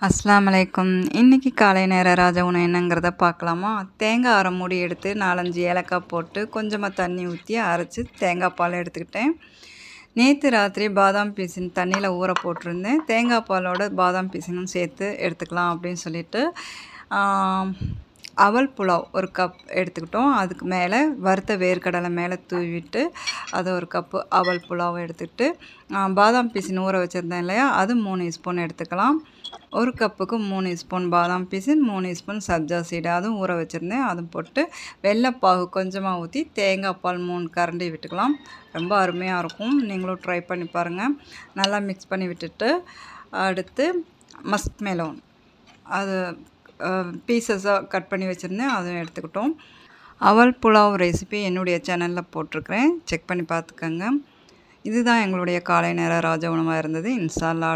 அஸ்ஸலாமு அலைக்கும். இன்னைக்கு காலை நேர ராஜ உணவு என்னங்கிறத பார்க்கலாமா? தேங்காய் அரை மூடி எடுத்து 4, 5 ஏலக்காய் போட்டு கொஞ்சமாக தண்ணி ஊற்றி அரைச்சி தேங்காய் பால் எடுத்துக்கிட்டேன். நேற்று ராத்திரி பாதாம் பீசின் தண்ணியில் ஊற போட்டிருந்தேன். தேங்காய் பாலோட பாதாம் பீசினும் சேர்த்து எடுத்துக்கலாம் அப்படின்னு சொல்லிட்டு அவல் புலாவ் ஒரு கப் எடுத்துக்கிட்டோம். அதுக்கு மேலே வறுத்த வேர்க்கடலை மேலே தூவிட்டு அது ஒரு கப்பு அவல் புலாவ் எடுத்துக்கிட்டு பாதாம் பீசின் ஊற வச்சுருந்தேன் இல்லையா, அது 3 ஸ்பூன் எடுத்துக்கலாம். ஒரு கப்புக்கு 3 ஸ்பூன் பாதாம் பீசின், 3 ஸ்பூன் சப்ஜா சீடு அதுவும் ஊற வச்சுருந்தேன். அதுவும் போட்டு வெள்ளைப்பாகு கொஞ்சமாக ஊற்றி தேங்காய் பால் 3 கரண்டி விட்டுக்கலாம். ரொம்ப அருமையாக இருக்கும். நீங்களும் ட்ரை பண்ணி பாருங்கள். நல்லா மிக்ஸ் பண்ணி விட்டுட்டு அடுத்து மஸ்க் மெலோன் அது பீசஸாக கட் பண்ணி வச்சுருந்தேன், அதுவும் எடுத்துக்கிட்டோம். அவல் புலாவ் ரெசிபி என்னுடைய சேனலில் போட்டிருக்கிறேன், செக் பண்ணி பார்த்துக்கோங்க. இதுதான் எங்களுடைய காலை நேர ராஜ உணவாக இருந்தது. இன்ஷா அல்லாஹ்